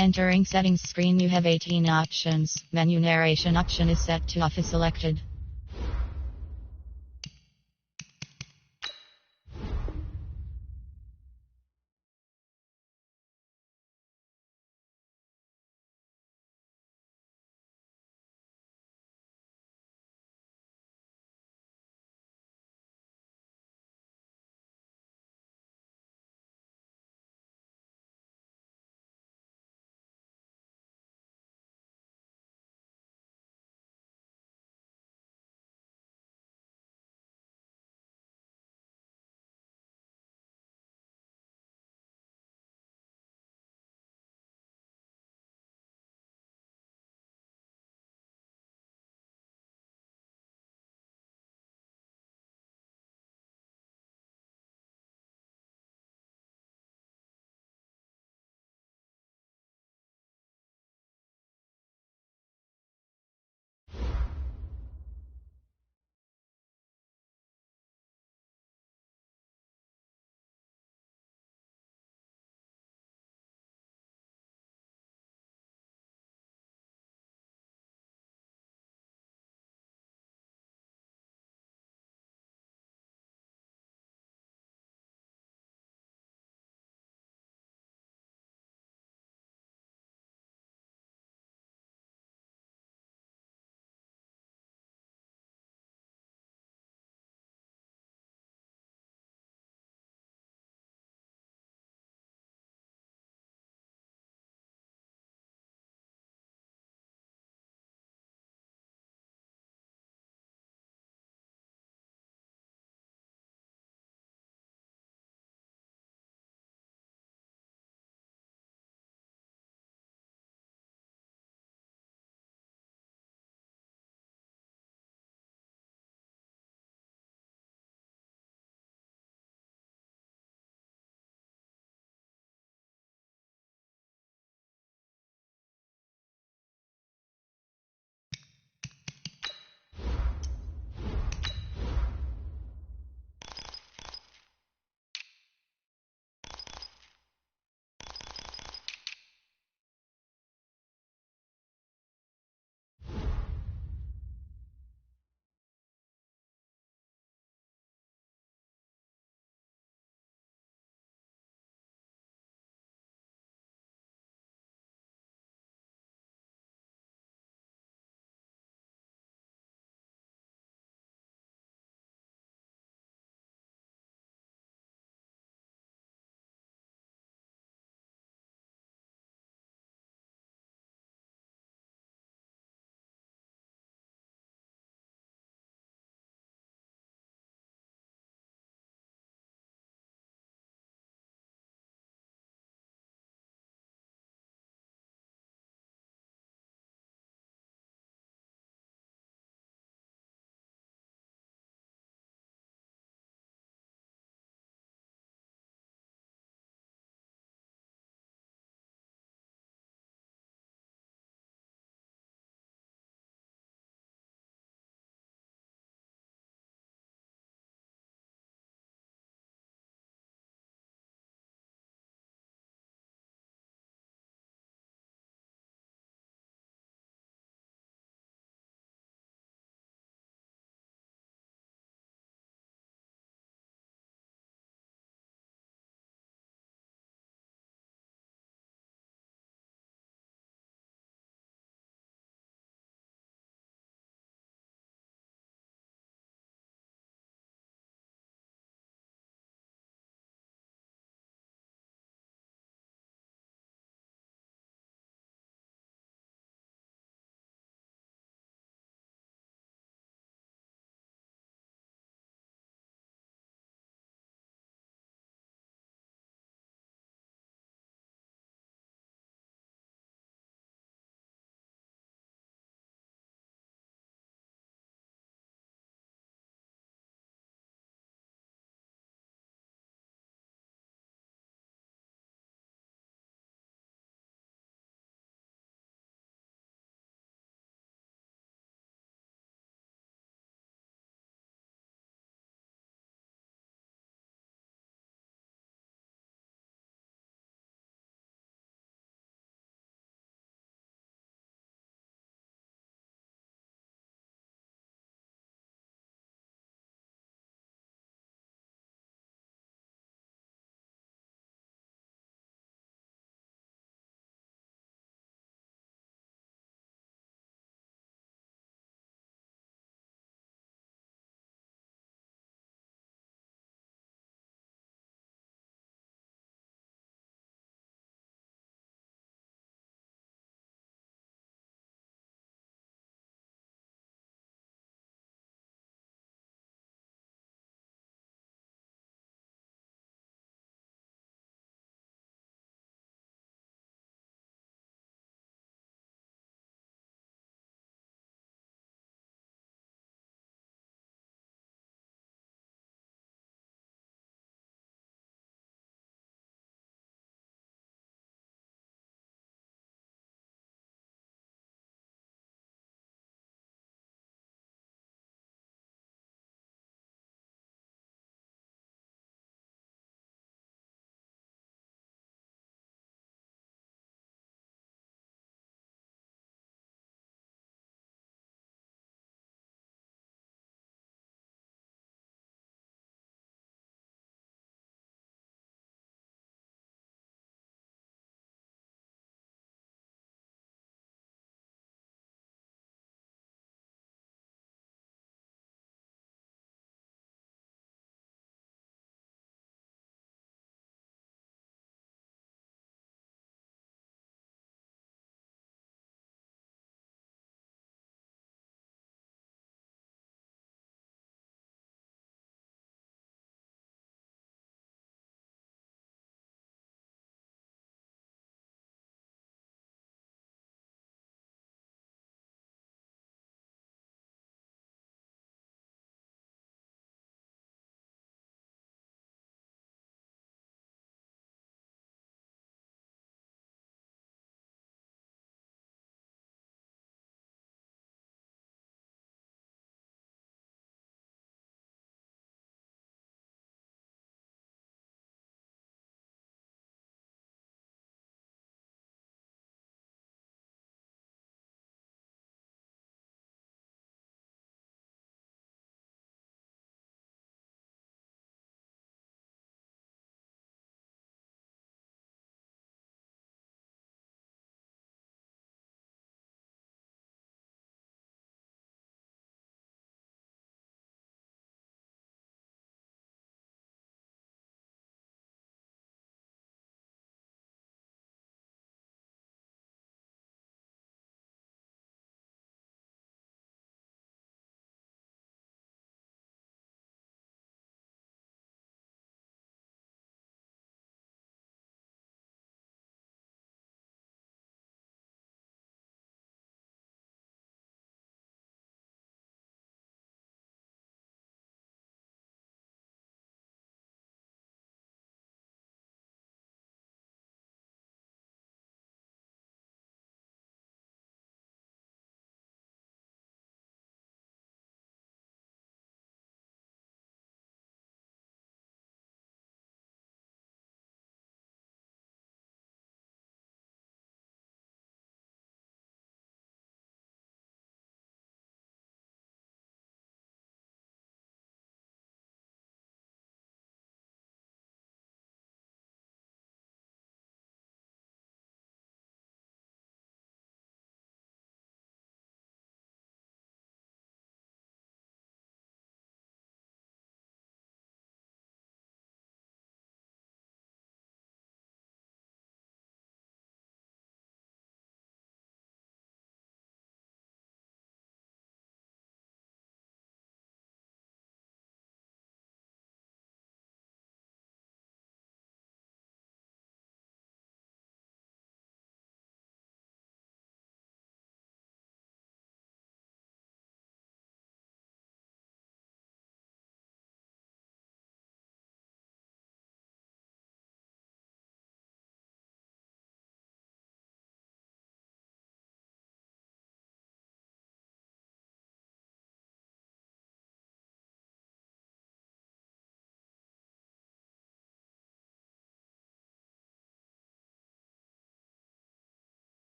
Entering settings screen, you have 18 options. Menu narration option is set to off is selected.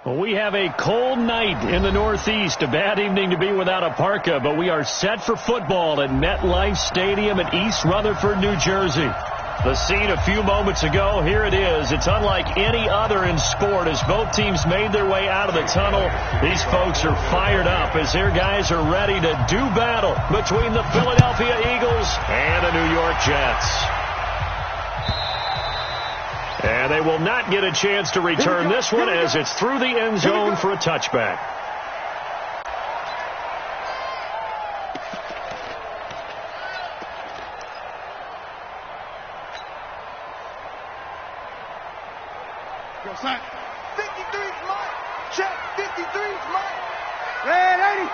Well, we have a cold night in the Northeast. A bad evening to be without a parka, but we are set for football at MetLife Stadium in East Rutherford, New Jersey. The scene a few moments ago, here it is. It's unlike any other in sport as both teams made their way out of the tunnel. These folks are fired up as their guys are ready to do battle between the Philadelphia Eagles and the New York Jets. And they will not get a chance to return this one as it's through the end zone for a touchback. Go, son. 53's mine. Check. 53's mine. Red 80.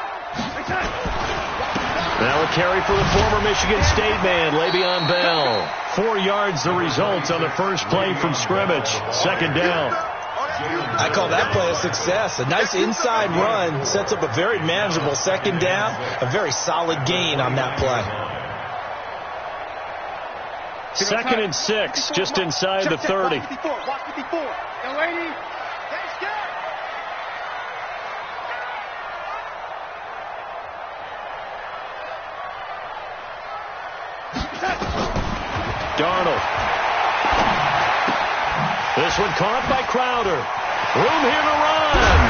Now a carry for the former Michigan State man, Le'Veon Bell. 4 yards the result on the first play from scrimmage. Second down. I call that play a success. A nice inside run sets up a very manageable second down. A very solid gain on that play. 2nd and 6, just inside the 30. Watch 54. Watch 54. Yo, 80. Let's go. Darnold. This one caught by Crowder. Room here to run.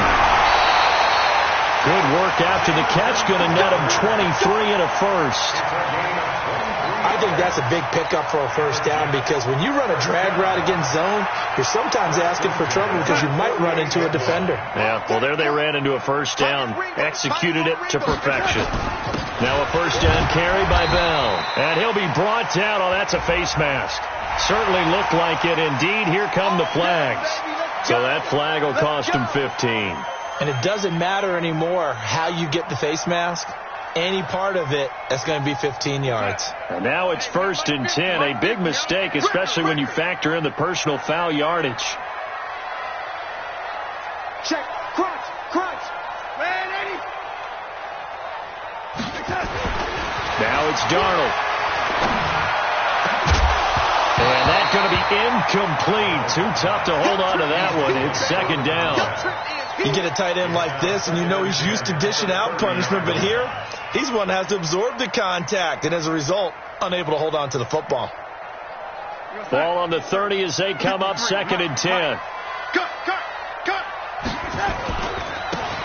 Good work after the catch. Going to net him 23 and a first. I think that's a big pickup for a first down because when you run a drag route against zone, you're sometimes asking for trouble because you might run into a defender. Yeah, well, there they ran into a first down. Executed it to perfection. Now a first down carry by Bell. And he'll be brought down. Oh, that's a face mask. Certainly looked like it. Indeed, here come the flags. So that flag will cost him 15. And it doesn't matter anymore how you get the face mask. Any part of it, that's going to be 15 yards. And now it's 1st and 10. A big mistake, especially when you factor in the personal foul yardage. Check. Crunch. Crunch. Red 80. Now it's Darnold. And that's going to be incomplete. Too tough to hold on to that one. It's 2nd down. You get a tight end like this, and you know he's used to dishing out punishment, but here, he's one that has to absorb the contact, and as a result, unable to hold on to the football. Ball on the 30 as they come up 2nd and 10. Cut.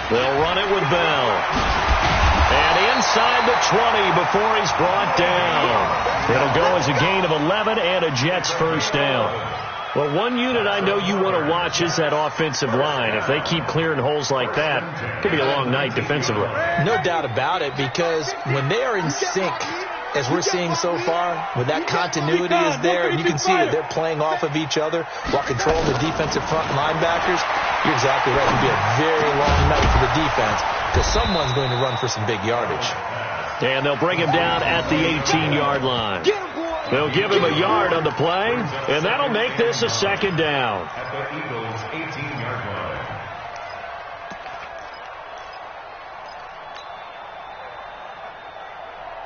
They'll run it with Bell. And inside the 20 before he's brought down. It'll go as a gain of 11 and a Jets first down. Well, one unit I know you want to watch is that offensive line. If they keep clearing holes like that, it could be a long night defensively. No doubt about it, because when they are in sync, as we're seeing so far, when that continuity is there, and you can see that they're playing off of each other while controlling the defensive front linebackers, you're exactly right. It'll be a very long night for the defense because someone's going to run for some big yardage. And they'll bring him down at the 18-yard line. They'll give him a yard on the play, and that'll make this a 2nd down. At the Eagles' 18-yard line.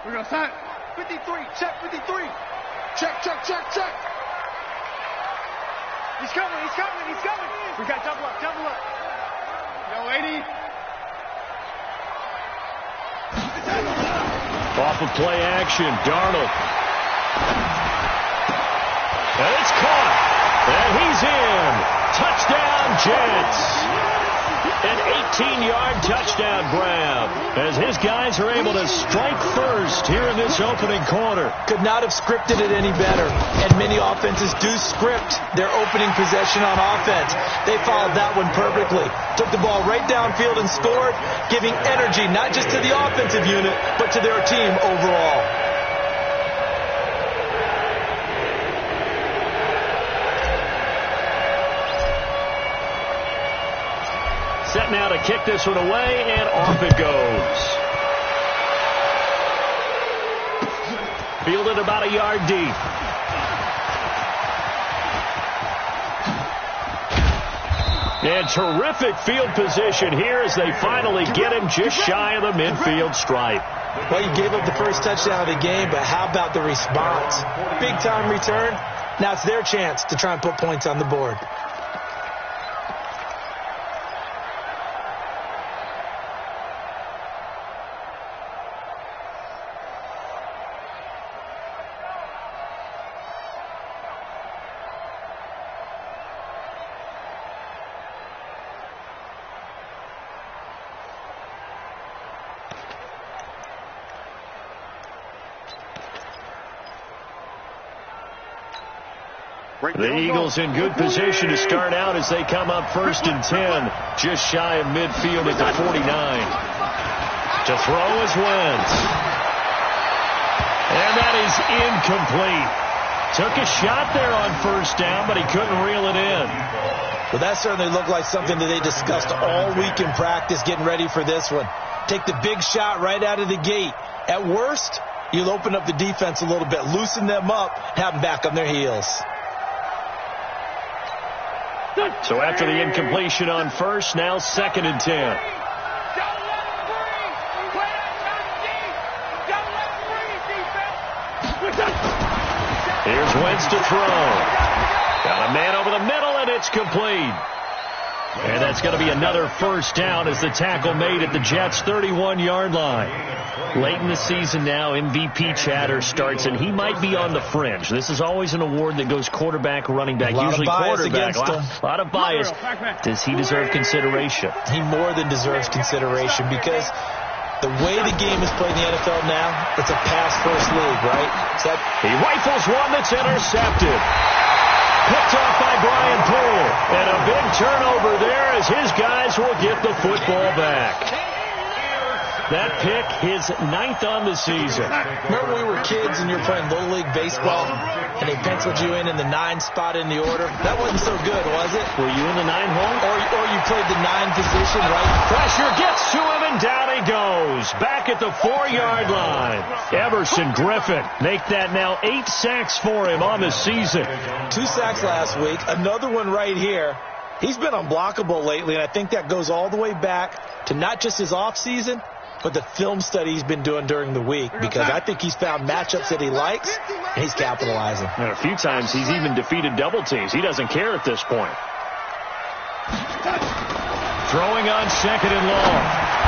We're going to sign 53. Check 53. Check. He's coming. We got double up. Yo, 80. Off of play action, Darnold. And it's caught. And he's in. Touchdown, Jets. An 18-yard touchdown grab as his guys are able to strike first here in this opening quarter. Could not have scripted it any better. And many offenses do script their opening possession on offense. They followed that one perfectly. Took the ball right downfield and scored, giving energy not just to the offensive unit, but to their team overall. Set now to kick this one away, and off it goes. Fielded about a yard deep. And terrific field position here as they finally get him just shy of the midfield stripe. Well, you gave up the first touchdown of the game, but how about the response? Big-time return. Now it's their chance to try and put points on the board. The Eagles in good position to start out as they come up 1st and 10, just shy of midfield at the 49. To throw is Wentz. And that is incomplete. Took a shot there on 1st down, but he couldn't reel it in. Well, that certainly looked like something that they discussed all week in practice getting ready for this one. Take the big shot right out of the gate. At worst, you'll open up the defense a little bit, loosen them up, have them back on their heels. So after the incompletion on 1st, now 2nd and 10. Here's Wentz to throw. Got a man over the middle, and it's complete. And that's going to be another 1st down as the tackle made at the Jets' 31-yard line. Late in the season now, MVP chatter starts, and he might be on the fringe. This is always an award that goes quarterback, running back, usually quarterback. A lot of bias. Does he deserve consideration? He more than deserves consideration because the way the game is played in the NFL now, it's a pass-first league, right? He rifles one that's intercepted. Picked off by Brian Poole. And a big turnover there as his guys will get the football back. That pick, his 9th on the season. Remember when we were kids and you were playing Little League Baseball and they penciled you in the 9 spot in the order? That wasn't so good, was it? Were you in the 9 hole? Or you played the 9 position, right? Pressure gets to him and down he goes. Back at the 4-yard line. Everson Griffin make that now 8 sacks for him on the season. 2 sacks last week. Another one right here. He's been unblockable lately, and I think that goes all the way back to not just his offseason, but the film study he's been doing during the week, because I think he's found matchups that he likes, and he's capitalizing. And a few times he's even defeated double teams. He doesn't care at this point. Throwing on 2nd and long.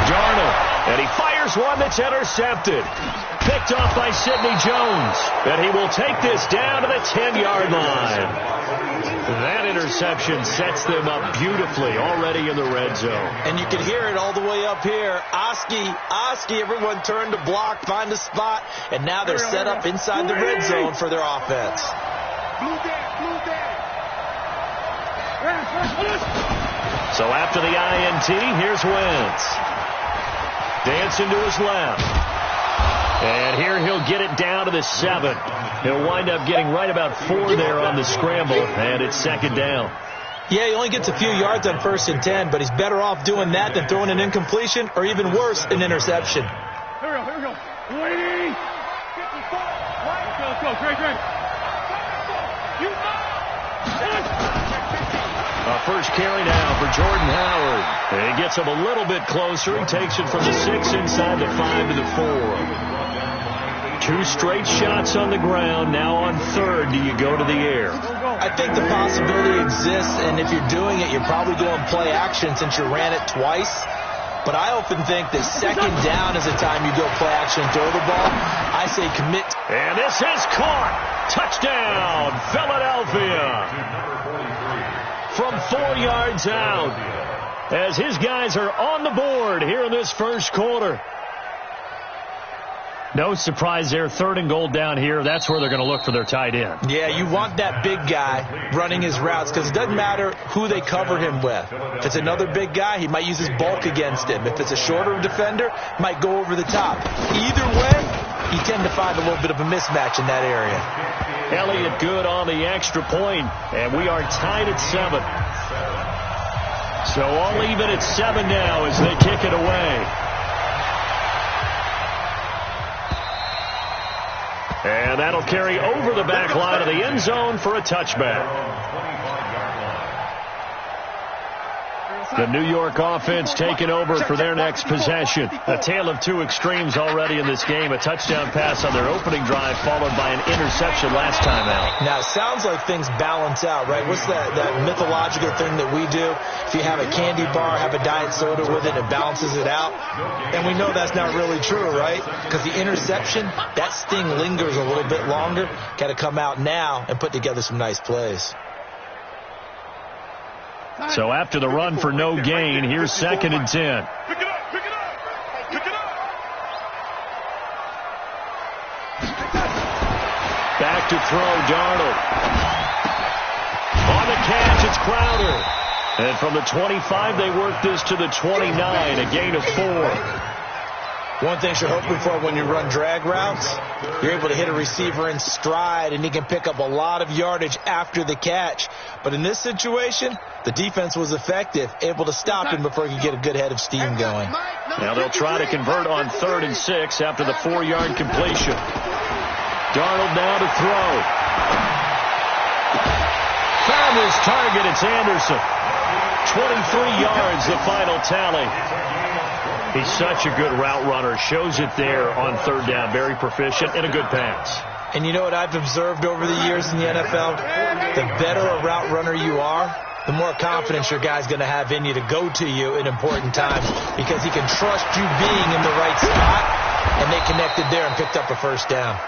Darnold, and he fires one that's intercepted. Picked off by Sidney Jones, and he will take this down to the 10-yard line. That interception sets them up beautifully already in the red zone. And you can hear it all the way up here. Oski, everyone turned to block, find a spot, and now they're set up inside the red zone for their offense. So after the INT, here's Wentz. Dancing to his left. And here he'll get it down to the 7. He'll wind up getting right about 4 there on the scramble, and it's 2nd down. Yeah, he only gets a few yards on 1st and 10, but he's better off doing that than throwing an incompletion or even worse, an interception. Here we go. Lady. 54. Let's go. Great. First carry now for Jordan Howard. And he gets him a little bit closer. He takes it from the 6 inside the 5 to the 4. 2 straight shots on the ground. Now on 3rd, do you go to the air? I think the possibility exists, and if you're doing it, you're probably doing play action since you ran it twice. But I often think that 2nd down is the time you go play action and throw the ball. I say commit. And this is caught. Touchdown, Philadelphia. From 4 yards out, as his guys are on the board here in this first quarter. No surprise there, 3rd and goal down here. That's where they're going to look for their tight end. Yeah, you want that big guy running his routes because it doesn't matter who they cover him with. If it's another big guy, he might use his bulk against him. If it's a shorter defender, might go over the top. Either way, you tend to find a little bit of a mismatch in that area. Elliott good on the extra point, and we are tied at 7. So all even at 7 now as they kick it away. And that'll carry over the back line of the end zone for a touchback. The New York offense taking over for their next possession. A tale of 2 extremes already in this game. A touchdown pass on their opening drive followed by an interception last time out. Now, it sounds like things balance out, right? What's that mythological thing that we do? If you have a candy bar, have a diet soda with it, it balances it out. And we know that's not really true, right? Because the interception, that sting lingers a little bit longer. Got to come out now and put together some nice plays. So after the run for no gain, here's 2nd and 10. Pick it up. back to throw, Darnold. On the catch, it's Crowder. And from the 25, they work this to the 29, a gain of 4. One thing you're hoping for when you run drag routes, you're able to hit a receiver in stride, and he can pick up a lot of yardage after the catch. But in this situation, the defense was effective, able to stop him before he could get a good head of steam going. Now they'll try to convert on 3rd and 6 after the 4-yard completion. Darnold now to throw. Found his target. It's Anderson. 23 yards, the final tally. He's such a good route runner. Shows it there on 3rd down. Very proficient and a good pass. And you know what I've observed over the years in the NFL? The better a route runner you are, the more confidence your guy's going to have in you to go to you in important times, because he can trust you being in the right spot, and they connected there and picked up a 1st down.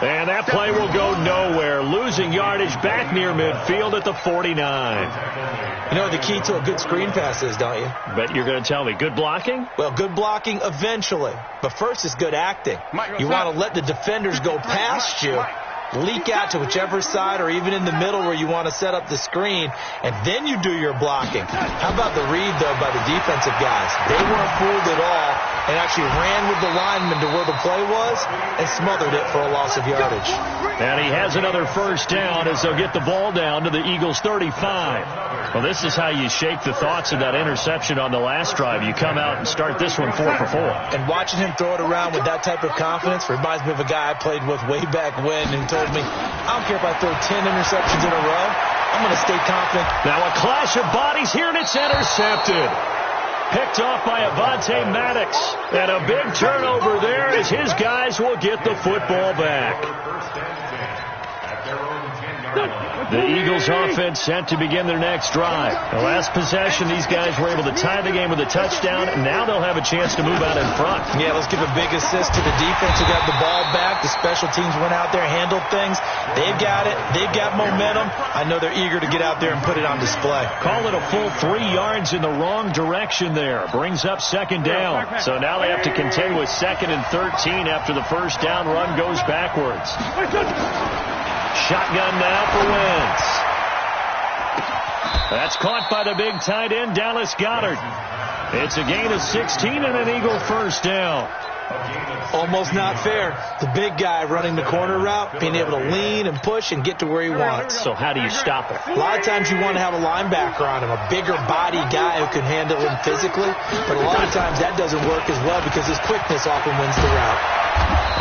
And that play will go nowhere. Losing yardage back near midfield at the 49. You know what the key to a good screen pass is, don't you? Bet you're going to tell me. Good blocking? Well, good blocking eventually. But first is good acting. You want to let the defenders go past you, leak out to whichever side or even in the middle where you want to set up the screen, and then you do your blocking. How about the read, though, by the defensive guys? They weren't fooled at all and actually ran with the lineman to where the play was and smothered it for a loss of yardage. And he has another 1st down as they'll get the ball down to the Eagles' 35. Well, this is how you shake the thoughts of that interception on the last drive. You come out and start this one 4 for 4. And watching him throw it around with that type of confidence reminds me of a guy I played with way back when who told me, I don't care if I throw 10 interceptions in a row, I'm going to stay confident. Now a clash of bodies here, and it's intercepted. Picked off by Avonte Maddox. And a big turnover there as his guys will get the football back. The Eagles offense set to begin their next drive. The last possession, these guys were able to tie the game with a touchdown, and now they'll have a chance to move out in front. Yeah, let's give a big assist to the defense who got the ball back. The special teams went out there, handled things. They've got it. They've got momentum. I know they're eager to get out there and put it on display. Call it a full 3 yards in the wrong direction there. Brings up 2nd down. So now they have to contend with 2nd and 13 after the 1st down run goes backwards. Shotgun now for Wentz. That's caught by the big tight end, Dallas Goedert. It's a gain of 16 and an Eagle 1st down. Almost not fair. The big guy running the corner route, being able to lean and push and get to where he wants. So how do you stop it? A lot of times you want to have a linebacker on him, a bigger body guy who can handle him physically. But a lot of times that doesn't work as well because his quickness often wins the route.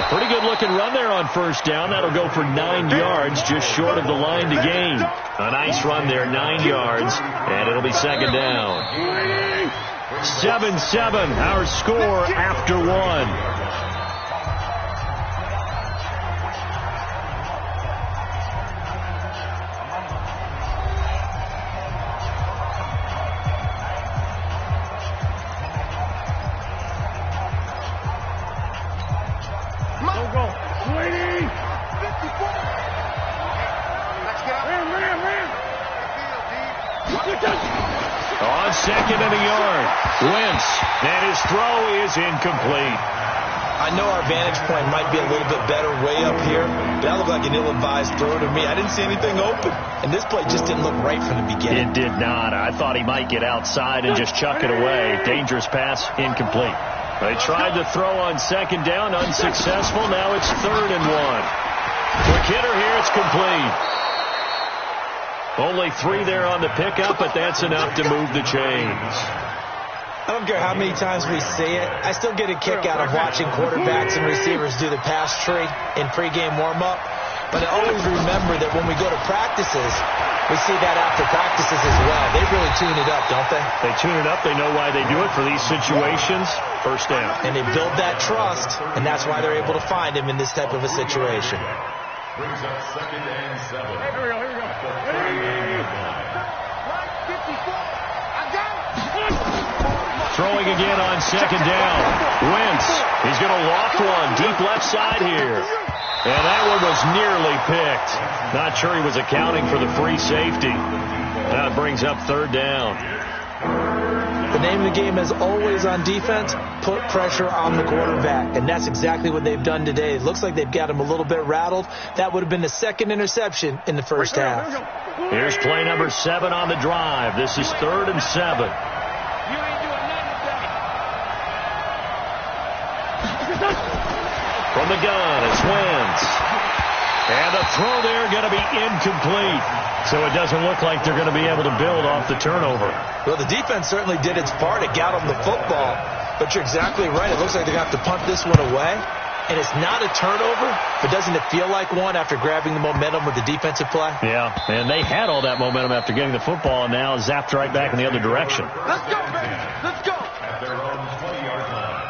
A pretty good looking run there on 1st down. That'll go for 9 yards, just short of the line to gain. A nice run there, 9 yards, and it'll be 2nd down. 7-7, our score after 1. On 2nd and a yard, Wentz, and his throw is incomplete. I know our vantage point might be a little bit better way up here, but that looked like an ill-advised throw to me. I didn't see anything open, and this play just didn't look right from the beginning. It did not. I thought he might get outside and just chuck it away. Dangerous pass, incomplete. They tried to throw on 2nd down, unsuccessful. Now it's 3rd and 1. Quick hitter here, it's complete. Only 3 there on the pickup, but that's enough to move the chains. I don't care how many times we see it. I still get a kick out of watching quarterbacks and receivers do the pass tree in pregame warm-up. But I always remember that when we go to practices, we see that after practices as well. They really tune it up, don't they? They tune it up. They know why they do it for these situations. 1st down. And they build that trust, and that's why they're able to find him in this type of a situation. Brings up 2nd and 7. Here we go. Throwing again on 2nd down. Wentz, he's going to loft one deep left side here. And that one was nearly picked. Not sure he was accounting for the free safety. That brings up 3rd down. The name of the game is always on defense, put pressure on the quarterback. And that's exactly what they've done today. It looks like they've got him a little bit rattled. That would have been the second interception in the first half. Here's play number 7 on the drive. This is 3rd and 7. From the gun, it's Wentz. And the throw there going to be incomplete. So it doesn't look like they're going to be able to build off the turnover. Well, the defense certainly did its part. It got them the football. But you're exactly right. It looks like they're going to have to punt this one away. And it's not a turnover, but doesn't it feel like one after grabbing the momentum with the defensive play? Yeah, and they had all that momentum after getting the football and now zapped right back in the other direction. Let's go, baby. Let's go. At their own 20-yard line.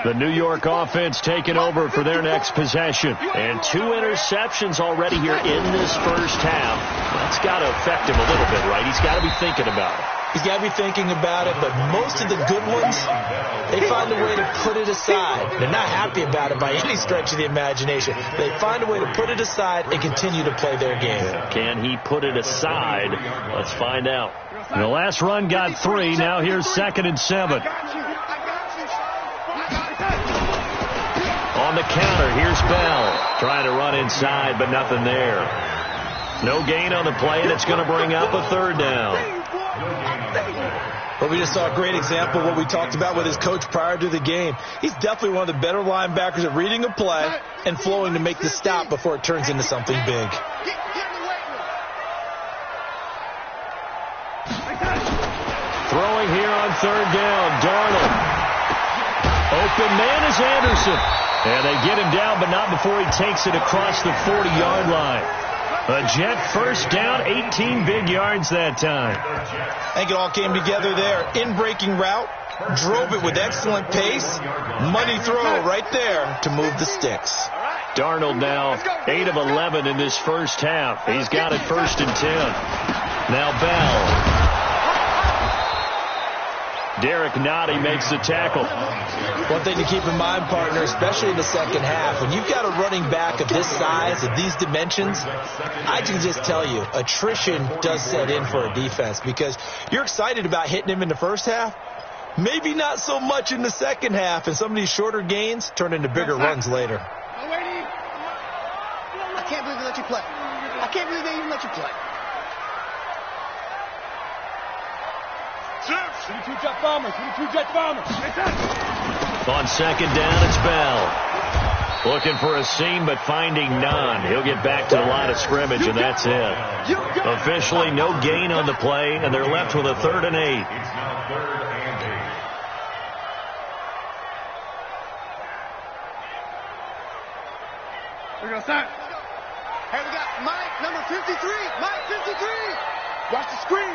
The New York offense taking over for their next possession. And 2 interceptions already here in this first half. That's got to affect him a little bit, right? He's got to be thinking about it. He's got to be thinking about it, but most of the good ones, they find a way to put it aside. They're not happy about it by any stretch of the imagination. They find a way to put it aside and continue to play their game. Can he put it aside? Let's find out. The last run got 3. Now here's 2nd and 7. On the counter, here's Bell. Trying to run inside, but nothing there. No gain on the play, and it's going to bring up a 3rd down. Well, we just saw a great example of what we talked about with his coach prior to the game. He's definitely one of the better linebackers at reading a play and flowing to make the stop before it turns into something big. Throwing here on 3rd down, Darnold. Open man is Anderson. And they get him down, but not before he takes it across the 40-yard line. A Jet first down, 18 big yards that time. I think it all came together there. In-breaking route, drove it with excellent pace. Money throw right there to move the sticks. Darnold now 8 of 11 in this first half. He's got it 1st and 10. Now Bell. Derek Nottie makes the tackle. One thing to keep in mind, partner, especially in the second half, when you've got a running back of this size, of these dimensions, I can just tell you, attrition does set in for a defense because you're excited about hitting him in the first half, maybe not so much in the second half, and some of these shorter gains turn into bigger runs later. I can't believe they let you play. I can't believe they even let you play. 22 Jet Bombers. On 2nd down, it's Bell. Looking for a seam, but finding none. He'll get back to the line of scrimmage, and that's it. Officially, no gain on the play, and they're left with a 3rd and 8. We're going to start. Hey, we got Mike, number 53. Mike, 53. Watch the screen.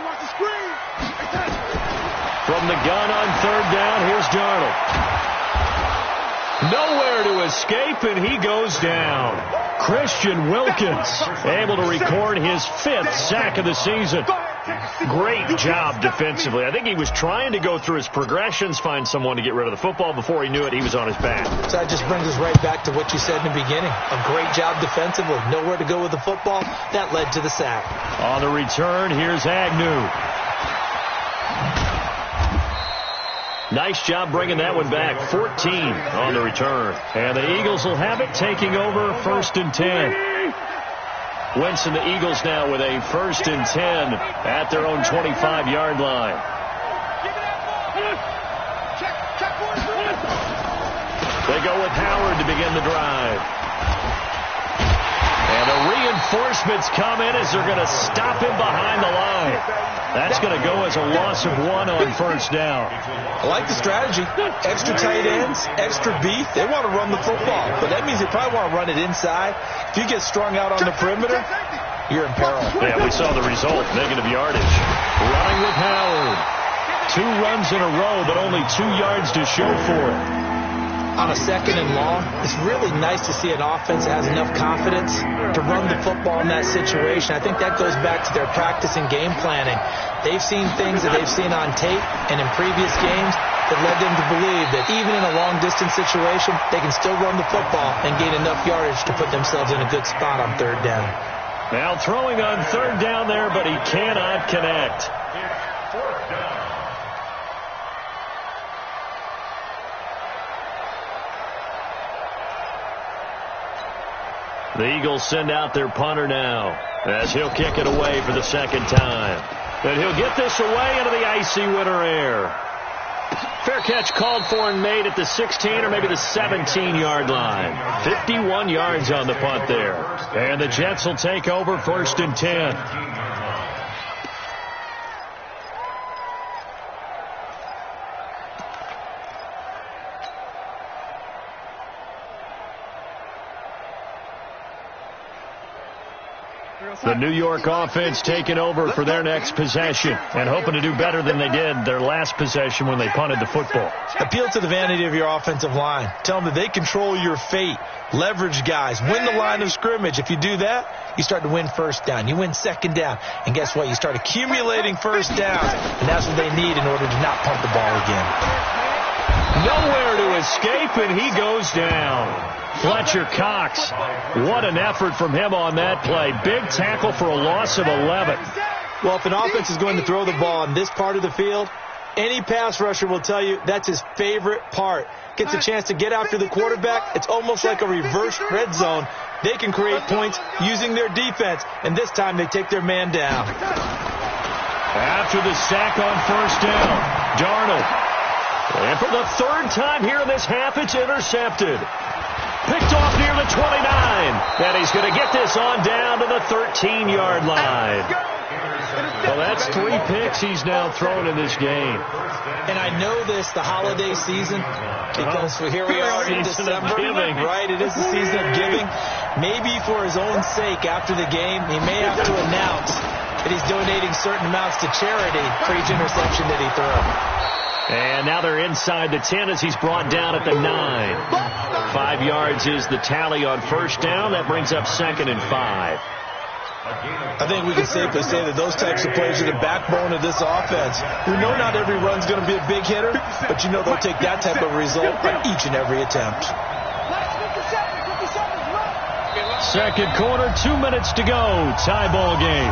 From the gun on 3rd down, here's Darnold. Nowhere to escape, and he goes down. Christian Wilkins able to record his 5th sack of the season. Great job defensively. I think he was trying to go through his progressions, find someone to get rid of the football. Before he knew it, he was on his back. So that just brings us right back to what you said in the beginning. A great job defensively. Nowhere to go with the football. That led to the sack. On the return, here's Agnew. Nice job bringing that one back. 14 on the return. And the Eagles will have it, taking over 1st and 10. Wentz and the Eagles now with a 1st and 10 at their own 25-yard line. They go with Howard to begin the drive. And the reinforcements come in as they're going to stop him behind the line. That's going to go as a loss of 1 on 1st down. I like the strategy. Extra tight ends, extra beef. They want to run the football, but that means they probably want to run it inside. If you get strung out on the perimeter, you're in peril. Yeah, we saw the result. Negative yardage. Running with Howard. 2 runs in a row, but only 2 yards to show for it. On a 2nd and long, it's really nice to see an offense that has enough confidence to run the football in that situation. I think that goes back to their practice and game planning. They've seen things that they've seen on tape and in previous games that led them to believe that even in a long-distance situation, they can still run the football and gain enough yardage to put themselves in a good spot on 3rd down. Now throwing on third down there, but he cannot connect. It's fourth down. The Eagles send out their punter now as he'll kick it away for the second time. And he'll get this away into the icy winter air. Fair catch called for and made at the 16 or maybe the 17-yard line. 51 yards on the punt there. And the Jets will take over 1st and 10. The New York offense taking over for their next possession and hoping to do better than they did their last possession when they punted the football. Appeal to the vanity of your offensive line. Tell them that they control your fate. Leverage guys. Win the line of scrimmage. If you do that, you start to win first down. You win second down. And guess what? You start accumulating first downs. And that's what they need in order to not punt the ball again. Nowhere to escape, and he goes down. Fletcher Cox, what an effort from him on that play. Big tackle for a loss of 11. Well, if an offense is going to throw the ball in this part of the field, any pass rusher will tell you that's his favorite part. Gets a chance to get after the quarterback. It's almost like a reverse red zone. They can create points using their defense, and this time they take their man down. After the sack on first down, Darnold. And for the third time here in this half, it's intercepted. Picked off near the 29. And he's going to get this on down to the 13-yard line. Well, that's 3 picks he's now thrown in this game. And I know this, the holiday season, because here we are in December. Right, it is the season of giving. Maybe for his own sake after the game, he may have to announce that he's donating certain amounts to charity for each interception that he throws. And now they're inside the 10 as he's brought down at the 9. 5 yards is the tally on first down. That brings up 2nd and 5. I think we can safely say that those types of plays are the backbone of this offense. We know not every run's going to be a big hitter, but you know they'll take that type of result on each and every attempt. Second quarter, 2 minutes to go. Tie ball game.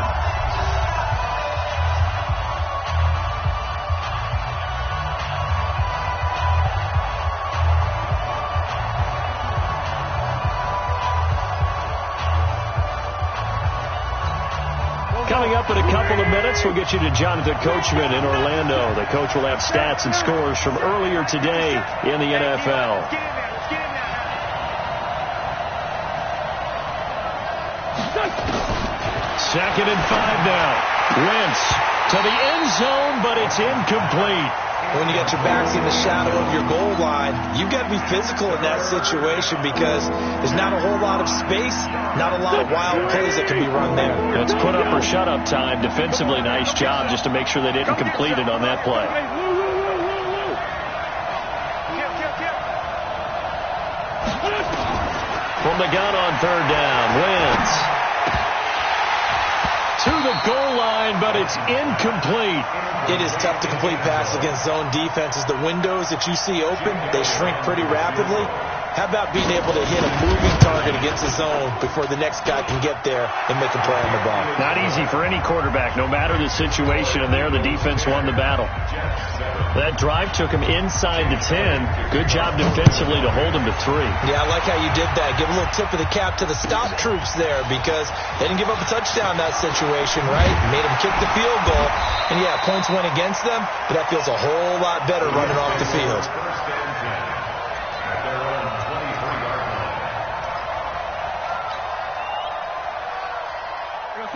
Coming up in a couple of minutes, we'll get you to Jonathan Coachman in Orlando. The coach will have stats and scores from earlier today in the NFL. Second and 5 now. Wentz to the end zone, but it's incomplete. When you got your backs in the shadow of your goal line, you've got to be physical in that situation because there's not a whole lot of space, not a lot of wild plays that can be run there. It's put up or shut up time. Defensively, nice job just to make sure they didn't complete it on that play. From the gun on third down, Wentz to the goal line, but it's incomplete. It is tough to complete passes against zone defenses. The windows that you see open, they shrink pretty rapidly. How about being able to hit a moving target against the zone before the next guy can get there and make a play on the ball? Not easy for any quarterback, no matter the situation, and there the defense won the battle. That drive took him inside the 10. Good job defensively to hold him to 3. Yeah, I like how you did that. Give a little tip of the cap to the stop troops there because they didn't give up a touchdown in that situation, right? Made them kick the field goal. And, yeah, points went against them, but that feels a whole lot better running off the field.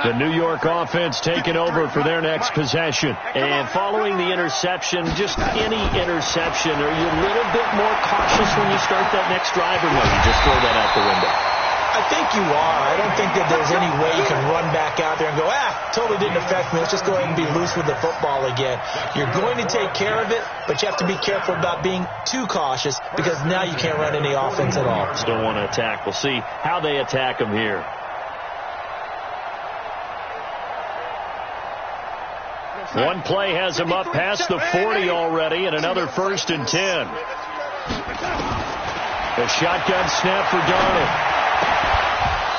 The New York offense taking over for their next possession. And following the interception, just any interception, are you a little bit more cautious when you start that next drive, or no, you just throw that out the window? I think you are. I don't think that there's any way you can run back out there and go, totally didn't affect me. Let's just go ahead and be loose with the football again. You're going to take care of it, but you have to be careful about being too cautious because now you can't run any offense at all. Still want to attack. We'll see how they attack them here. One play has him up past the 40 already, and another 1st and 10. The shotgun snap for Darnold.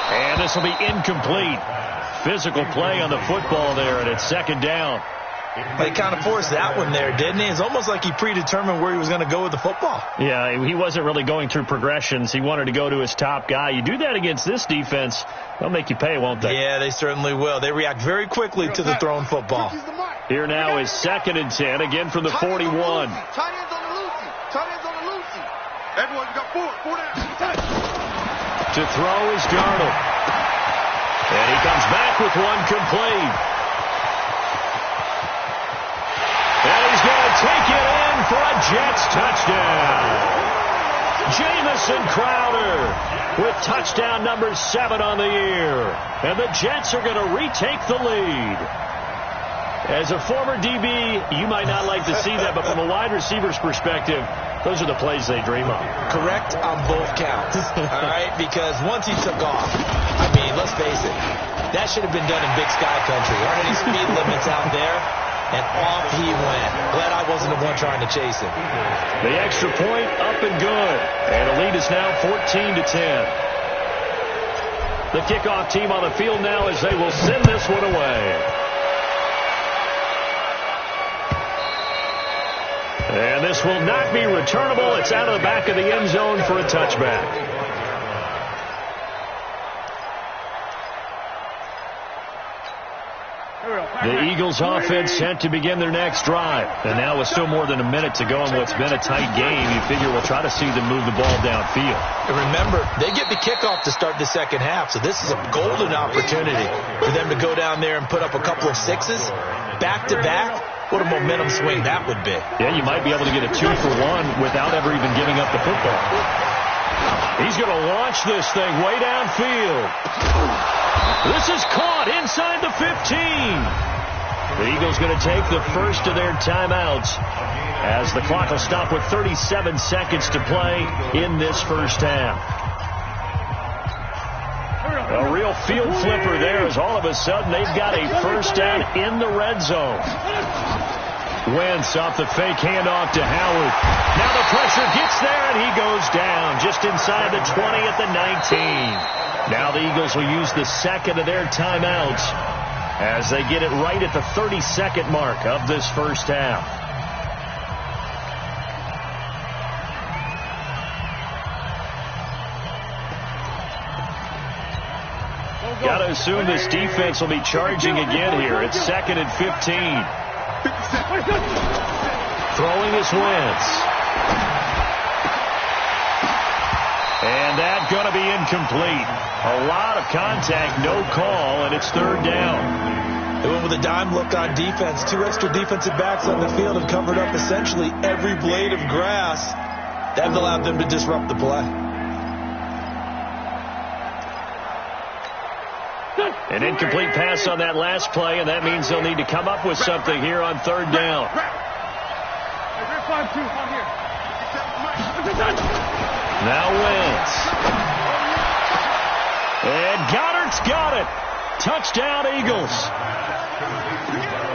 And this will be incomplete. physical play on the football there, and it's second down. They kind of forced that one there, didn't he? It's almost like he predetermined where he was going to go with the football. Yeah, he wasn't really going through progressions. He wanted to go to his top guy. You do that against this defense, they'll make you pay, won't they? Yeah, they certainly will. They react very quickly to the thrown football. Here now is 2nd and 10, again from the 41. Tight ends on the Lucy. Tight ends on the Lucy. Everyone, you got 4 down. To throw is Darnold. And he comes back with one complete. And he's going to take it in for a Jets touchdown. Jamison Crowder with touchdown number 7 on the year. And the Jets are going to retake the lead. As a former DB, you might not like to see that, but from a wide receiver's perspective, those are the plays they dream of. Correct on both counts, all right? Because once he took off, I mean, let's face it, that should have been done in Big Sky Country. There aren't any speed limits out there, and off he went. Glad I wasn't the one trying to chase him. The extra point up and good, and the lead is now 14-10. The kickoff team on the field now as they will send this one away. And this will not be returnable. It's out of the back of the end zone for a touchback. The Eagles offense set to begin their next drive. And now with still more than a minute to go in what's been a tight game, you figure we'll try to see them move the ball downfield. And remember, they get the kickoff to start the second half, so this is a golden opportunity for them to go down there and put up a couple of sixes back-to-back. What a momentum swing that would be. Yeah, you might be able to get a 2-for-1 without ever even giving up the football. He's going to launch this thing way downfield. This is caught inside the 15. The Eagles going to take the first of their timeouts as the clock will stop with 37 seconds to play in this first half. A real field flipper there as all of a sudden they've got a first down in the red zone. Wentz off the fake handoff to Howard. Now the pressure gets there and he goes down just inside the 20 at the 19. Now the Eagles will use the second of their timeouts as they get it right at the 30-second mark of this first half. Got to assume this defense will be charging again here. It's 2nd and 15. Throwing is Wentz. And that's going to be incomplete. A lot of contact, no call, and it's 3rd down. They went with a dime look on defense. 2 extra defensive backs on the field and covered up essentially every blade of grass. That allowed them to disrupt the play. An incomplete pass on that last play, and that means they'll need to come up with something here on 3rd down. Now Wentz. And Goddard's got it. Touchdown, Eagles.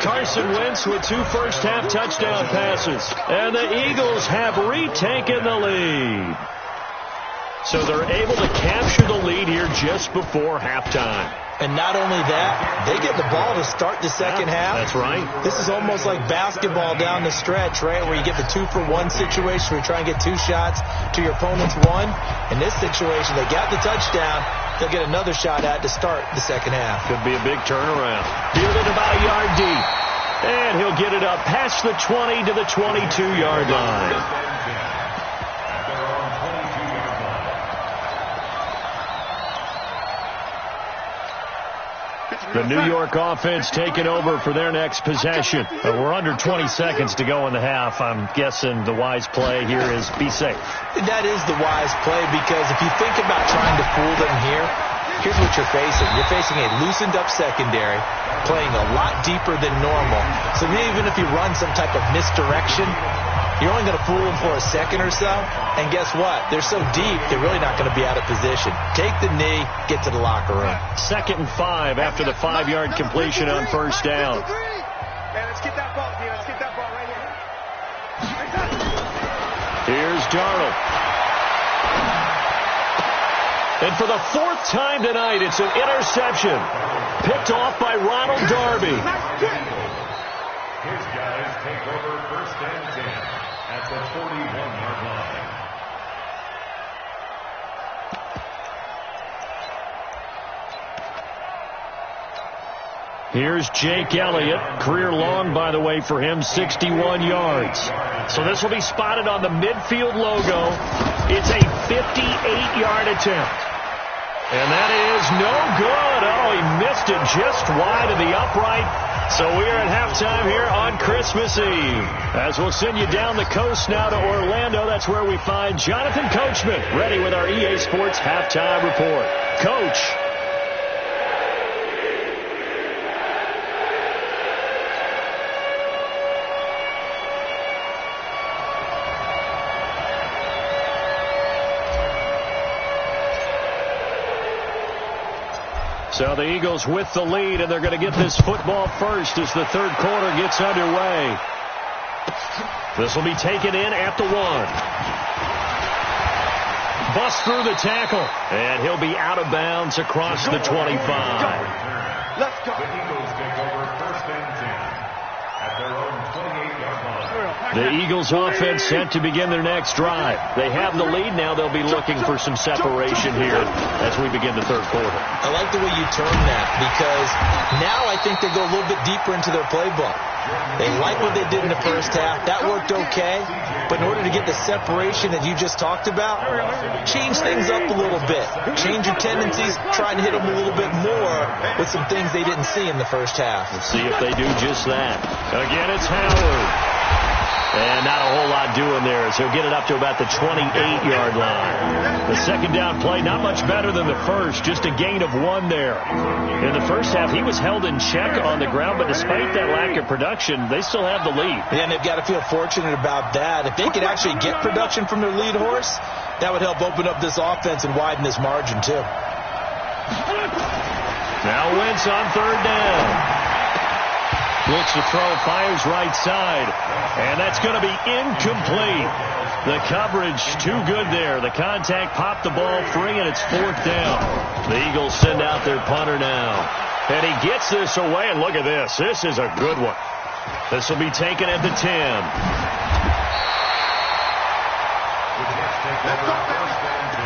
Carson Wentz with 2 first-half touchdown passes. And the Eagles have retaken the lead. So they're able to capture the lead here just before halftime. And not only that, they get the ball to start the second half. That's right. This is almost like basketball down the stretch, right, where you get the 2-for-1 situation where you try and get 2 shots to your opponent's 1. In this situation, they got the touchdown. They'll get another shot at to start the second half. Could be a big turnaround. Fielded about a yard deep. And he'll get it up past the 20 to the 22-yard line. The New York offense taking over for their next possession. We're under 20 seconds to go in the half. I'm guessing the wise play here is be safe. That is the wise play because if you think about trying to fool them here, here's what you're facing. You're facing a loosened up secondary, playing a lot deeper than normal. So even if you run some type of misdirection, you're only going to fool them for a second or so. And guess what? They're so deep, they're really not going to be out of position. Take the knee, get to the locker room. 2nd and 5 after the 5-yard completion on first down. Let's get that ball, let's get that ball right here. Here's Darnold. And for the 4th time tonight, it's an interception. picked off by Ronald Darby. His guys take over 1st and 10 at the 41-yard line. Here's Jake Elliott. Career long, by the way, for him, 61 yards. So this will be spotted on the midfield logo. It's a 58-yard attempt. And that is no good. Oh, he missed it just wide of the upright. So we are at halftime here on Christmas Eve. As we'll send you down the coast now to Orlando, that's where we find Jonathan Coachman, ready with our EA Sports halftime report. Coach. So the Eagles with the lead, and they're going to get this football first as the third quarter gets underway. This will be taken in at the 1. Bust through the tackle, and he'll be out of bounds across the 25. Let's go. The Eagles take over 1st and 10 at their own 28-yard line. The Eagles offense set to begin their next drive. They have the lead now. They'll be looking for some separation here as we begin the third quarter. I like the way you term that, because now I think they go a little bit deeper into their playbook. They like what they did in the first half. That worked okay. But in order to get the separation that you just talked about, change things up a little bit. Change your tendencies. Try and hit them a little bit more with some things they didn't see in the first half. Let's see if they do just that. Again, it's Howard. And not a whole lot doing there as he'll get it up to about the 28-yard line. The second down play, not much better than the first, just a gain of 1 there. In the first half, he was held in check on the ground, but despite that lack of production, they still have the lead. Yeah, and they've got to feel fortunate about that. If they could actually get production from their lead horse, that would help open up this offense and widen this margin, too. Now Wentz on third down. Looks to throw, fires right side, and that's going to be incomplete. The coverage too good there. The contact popped the ball free, and it's 4th down. The Eagles send out their punter now. And he gets this away, and look at this. This is a good one. This will be taken at the 10. Let's go, 1st and 10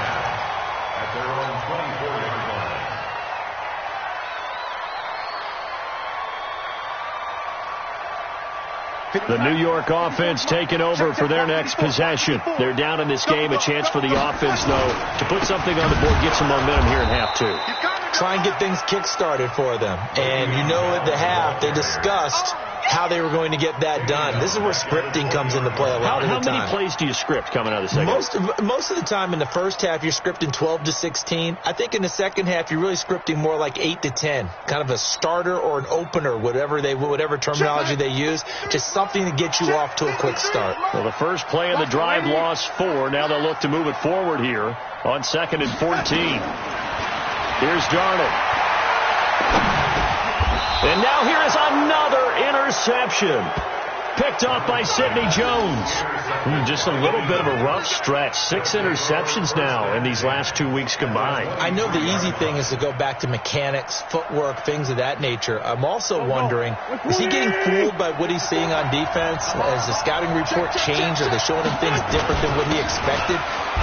at their own 24-yard line. The New York offense taking over for their next possession. They're down in this game. A chance for the offense, though, to put something on the board, get some momentum here in half 2. Try and get things kick-started for them. And you know at the half, they discussed how they were going to get that done. This is where scripting comes into play a lot of the time. How many plays do you script coming out of the second half? Most of the time in the first half, you're scripting 12 to 16. I think in the second half, you're really scripting more like 8 to 10. Kind of a starter or an opener, whatever terminology they use. Just something to get you off to a quick start. Well, the first play of the drive lost 4. Now they'll look to move it forward here on 2nd and 14. Here's Darnold. And now here is another interception. Picked off by Sidney Jones. Just a little bit of a rough stretch. 6 interceptions now in these last 2 weeks combined. I know the easy thing is to go back to mechanics, footwork, things of that nature. I'm also wondering, is he getting fooled by what he's seeing on defense? Has the scouting report changed? Are they showing him things different than what he expected?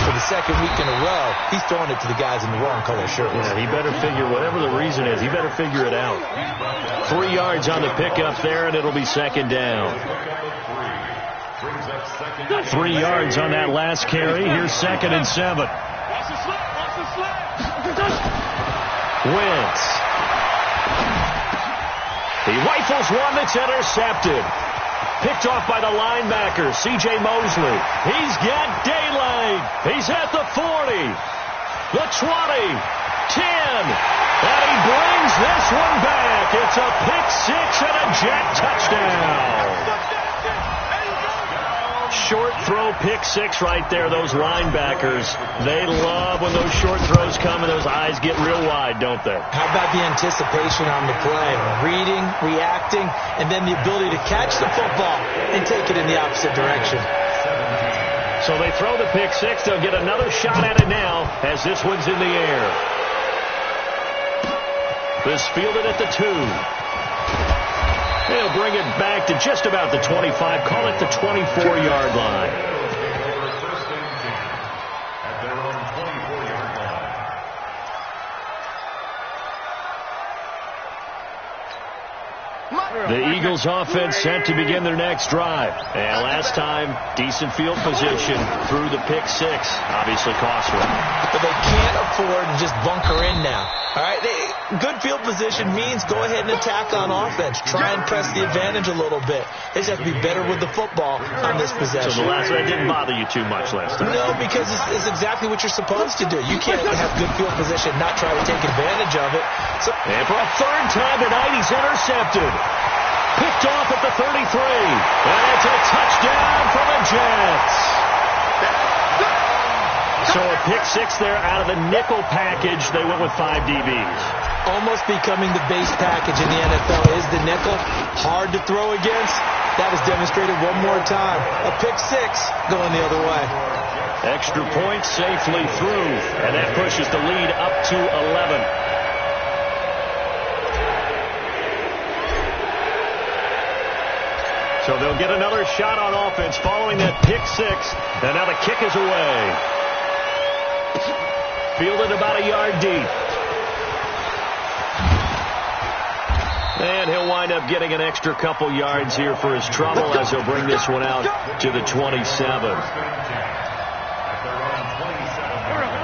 For the second week in a row, he's throwing it to the guys in the wrong color shirts. Yeah, he better figure, whatever the reason is, he better figure it out. 3 yards on the pickup there, and it'll be second down. 3 yards on that last carry. Here's 2nd and 7. Wentz. He rifles one that's intercepted. Picked off by the linebacker, C.J. Mosley. He's got daylight. He's at the 40, the 20, 10. And he brings this one back. It's a pick 6 and a jet touchdown. Short throw, pick 6 right there. Those linebackers, they love when those short throws come and those eyes get real wide, don't they? How about the anticipation on the play? Reading, reacting, and then the ability to catch the football and take it in the opposite direction. So they throw the pick 6. They'll get another shot at it now as this one's in the air. This fielded at the 2. They'll bring it back to just about the 25. Call it the 24-yard line. The Eagles offense set to begin their next drive. And last time, decent field position through the pick 6. Obviously cost one. But they can't afford to just bunker in now. All right, good field position means go ahead and attack on offense. Try and press the advantage a little bit. They just have to be better with the football on this possession. So the last one didn't bother you too much last time? No, because it's exactly what you're supposed to do. You can't have good field position, not try to take advantage of it. So, and for a third time tonight, he's intercepted. Picked off at the 33. And it's a touchdown for the Jets. So a pick 6 there out of the nickel package. They went with 5 DBs. Almost becoming the base package in the NFL is the nickel. Hard to throw against. That was demonstrated one more time. A pick 6 going the other way. Extra point safely through. And that pushes the lead up to 11. So they'll get another shot on offense following that pick 6. And now the kick is away. Fielded about a yard deep. And he'll wind up getting an extra couple yards here for his trouble as he'll bring this one out to the 27.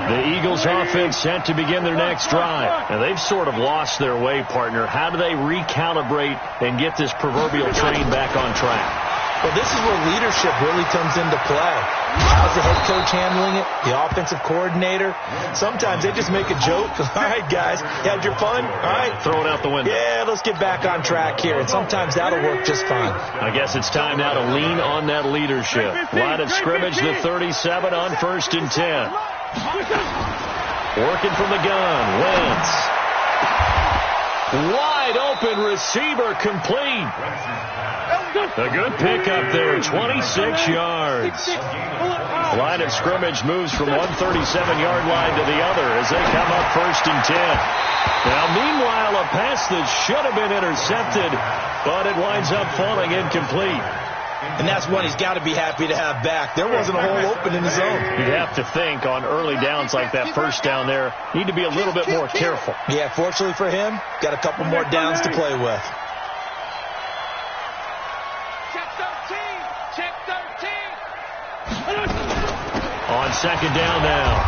The Eagles offense set to begin their next drive. And they've sort of lost their way, partner. How do they recalibrate and get this proverbial train back on track? Well, this is where leadership really comes into play. How's the head coach handling it? The offensive coordinator? Sometimes they just make a joke. All right, guys, you had your fun? All right. Throw it out the window. Yeah, let's get back on track here. And sometimes that'll work just fine. I guess it's time now to lean on that leadership. Line of scrimmage, the 37 on 1st and 10. Working from the gun. Wentz. Wide open receiver complete. A good pickup there. 26 yards. Line of scrimmage moves from one 37-yard line to the other as they come up 1st and 10. Now, meanwhile, a pass that should have been intercepted, but it winds up falling incomplete. And that's one he's got to be happy to have back. There wasn't a hole open in the zone. You'd have to think on early downs like that first down there, need to be a little bit more careful. Yeah, fortunately for him, got a couple more downs to play with. Check 13. Check 13. On 2nd down now,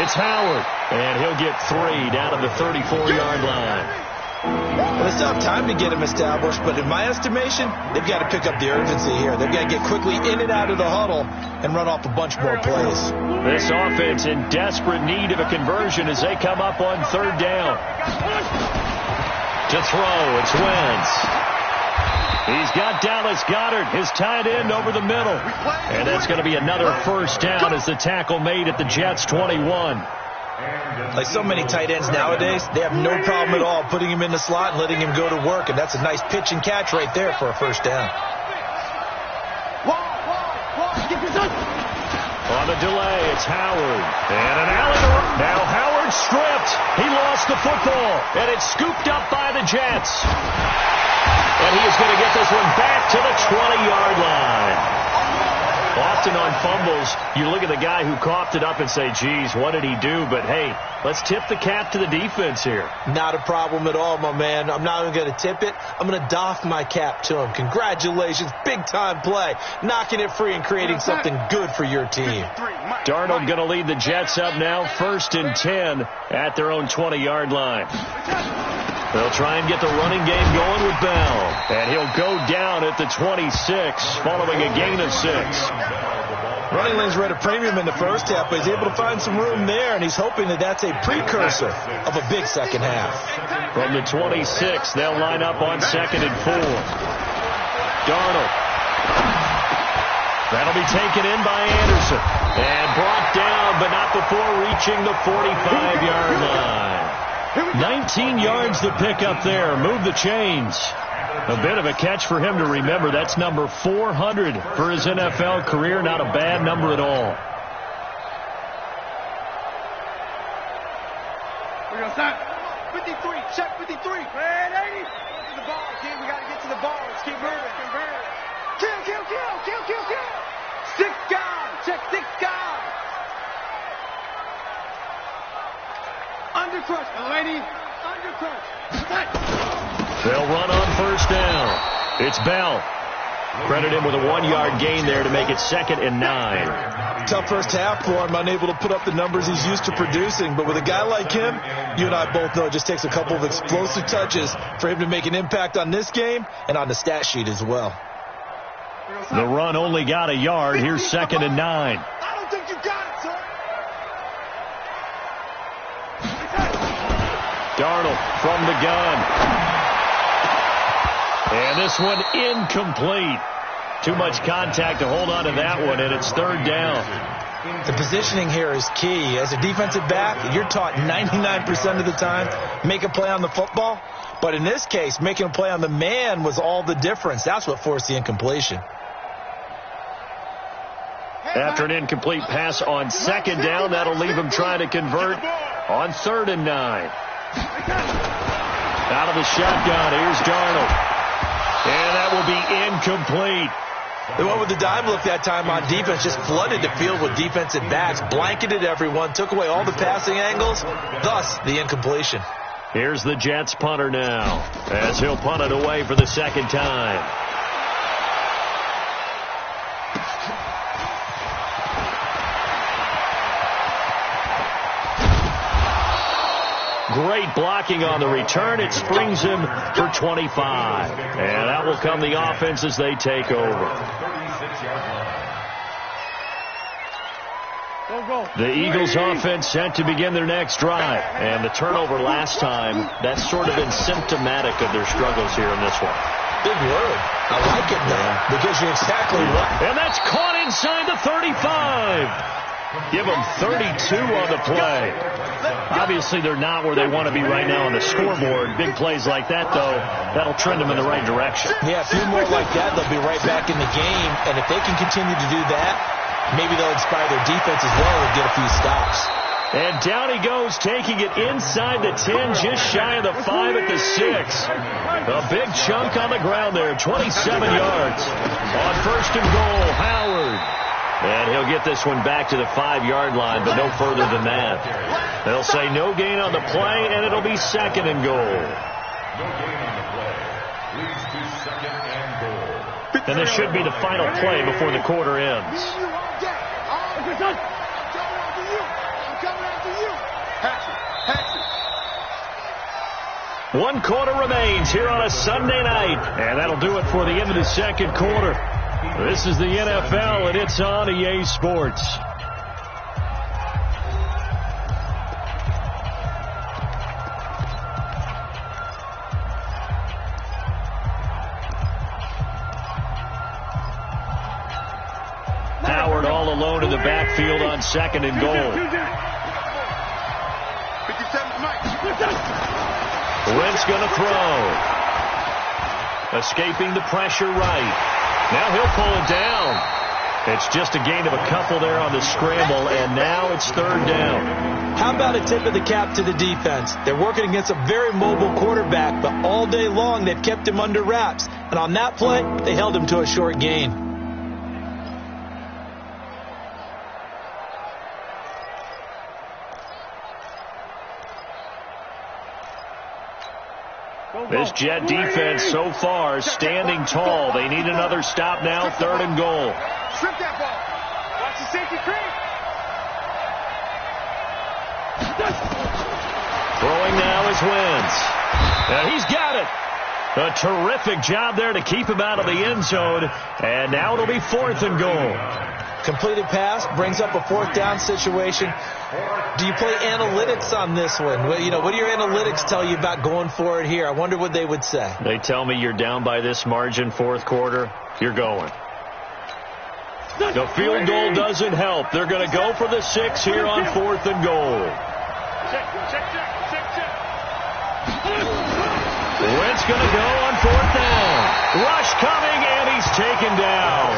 it's Howard, and he'll get 3 down to the 34-yard line. Well, it's not time to get him established, but in my estimation, they've got to pick up the urgency here. They've got to get quickly in and out of the huddle and run off a bunch more plays. This offense in desperate need of a conversion as they come up on 3rd down. To throw, it's Wentz. He's got Dallas Goedert, his tight end, over the middle. And that's going to be another 1st down as the tackle made at the Jets' 21. Like so many tight ends nowadays, they have no problem at all putting him in the slot and letting him go to work. And that's a nice pitch and catch right there for a 1st down. On the delay, it's Howard. And an alley. Now Howard stripped. He lost the football. And it's scooped up by the Jets. And he is going to get this one back to the 20-yard line. Often on fumbles, you look at the guy who coughed it up and say, geez, what did he do? But, hey, let's tip the cap to the defense here. Not a problem at all, my man. I'm not even going to tip it. I'm going to doff my cap to him. Congratulations. Big-time play. Knocking it free and creating something good for your team. Darnold going to lead the Jets up now, 1st and 10 at their own 20-yard line. They'll try and get the running game going with Bell. And he'll go down at the 26 following a gain of 6. Running lanes were at a premium in the first half, but he's able to find some room there, and he's hoping that that's a precursor of a big second half. From the 26, they'll line up on 2nd and 4. Darnold. That'll be taken in by Anderson. And brought down, but not before reaching the 45-yard line. 19 yards to pick up there. Move the chains. A bit of a catch for him to remember. That's number 400 for his NFL career. Not a bad number at all. We're going to start. 53. Check 53. Man, 80. Get to the ball, kid. We got to get to the ball. Let's keep moving. Kill, kill, kill, kill, kill, kill. 6 guys. Check 6 guys. Undercrush. Lady. Undercrush. They'll run on first down. It's Bell. Credit him with a 1-yard gain there to make it 2nd and 9. Tough first half for him, unable to put up the numbers he's used to producing. But with a guy like him, you and I both know it just takes a couple of explosive touches for him to make an impact on this game and on the stat sheet as well. The run only got a yard. Here's 2nd and 9. I don't think you got it, sir. Darnold from the gun. And this one incomplete. Too much contact to hold on to that one, and it's 3rd down. The positioning here is key. As a defensive back, you're taught 99% of the time, make a play on the football. But in this case, making a play on the man was all the difference. That's what forced the incompletion. After an incomplete pass on 2nd down, that'll leave him trying to convert on 3rd and 9. Out of the shotgun, here's Darnold. And that will be incomplete. They went with the dime look that time on defense, just flooded the field with defensive backs, blanketed everyone, took away all the passing angles, thus the incompletion. Here's the Jets punter now, as he'll punt it away for the 2nd time. Great blocking on the return. It springs him for 25. And that will come the offense as they take over. The Eagles offense set to begin their next drive. And the turnover last time, that's sort of been symptomatic of their struggles here in this one. Big word. I like it, though, because you're exactly right. And that's caught inside the 35. Give them 32 on the play. Obviously, they're not where they want to be right now on the scoreboard. Big plays like that, though, that'll trend them in the right direction. Yeah, a few more like that, they'll be right back in the game. And if they can continue to do that, maybe they'll inspire their defense as well and get a few stops. And down he goes, taking it inside the 10, just shy of the 5 at the 6. A big chunk on the ground there, 27 yards. On 1st and goal, Howard. And he'll get this one back to the 5-yard line, but no further than that. They'll say no gain on the play, and it'll be 2nd and goal. No gain on the play. Leads to 2nd and goal. And this should be the final play before the quarter ends. One quarter remains here on a Sunday night, and that'll do it for the end of the 2nd quarter. This is the NFL, and it's on EA Sports. Howard all alone in the backfield on 2nd and goal. 57, Mike. Wentz going to throw. Escaping the pressure right. Now he'll pull it down. It's just a gain of a couple there on the scramble, and now it's 3rd down. How about a tip of the cap to the defense? They're working against a very mobile quarterback, but all day long they've kept him under wraps. And on that play, they held him to a short gain. This Jet defense so far standing tall. They need another stop now, 3rd and goal. Strip that ball. Watch the safety creep. Throwing now is Wentz. And he's got it. A terrific job there to keep him out of the end zone. And now it'll be 4th and goal. Completed pass brings up a 4th down situation. Do you play analytics on this one? What do your analytics tell you about going for it here? I wonder what they would say. They tell me you're down by this margin 4th quarter. You're going. The field goal doesn't help. They're going to go for the 6 here on 4th and goal. Wentz going to go on 4th down. Rush coming, and he's taken down.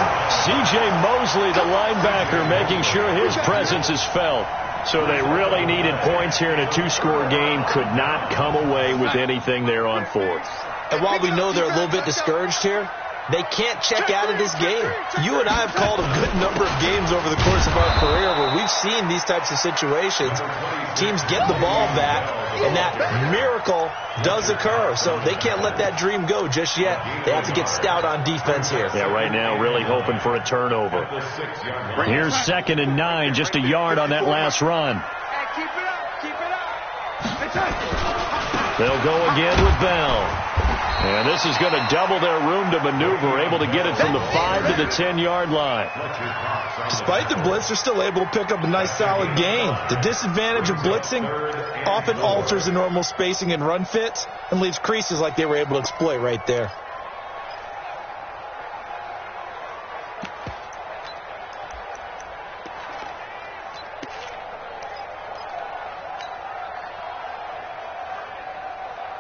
C.J. Mosley, the linebacker, making sure his presence is felt. So they really needed points here in a two-score game. Could not come away with anything there on fourth. And while we know they're a little bit discouraged here, they can't check out of this game. You and I have called a good number of games over the course of our career where we've seen these types of situations. Teams get the ball back, and that miracle does occur. So they can't let that dream go just yet. They have to get stout on defense here. Yeah, right now really hoping for a turnover. Here's 2nd and 9, just a yard on that last run. Keep it up. Keep it up. They'll go again with Bell. And this is going to double their room to maneuver, able to get it from the 5 to the 10-yard line. Despite the blitz, they're still able to pick up a nice, solid gain. The disadvantage of blitzing often alters the normal spacing and run fits and leaves creases like they were able to exploit right there.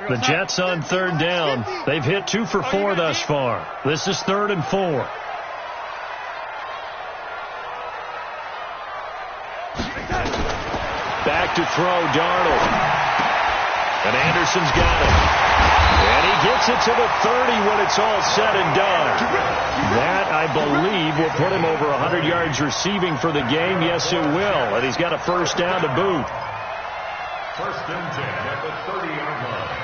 The Jets on 3rd down. They've hit 2 for 4 thus far. This is 3rd and 4. Back to throw, Darnold. And Anderson's got it. And he gets it to the 30 when it's all said and done. That, I believe, will put him over 100 yards receiving for the game. Yes, it will. And he's got a first down to boot. 1st and 10 at the 30-yard line.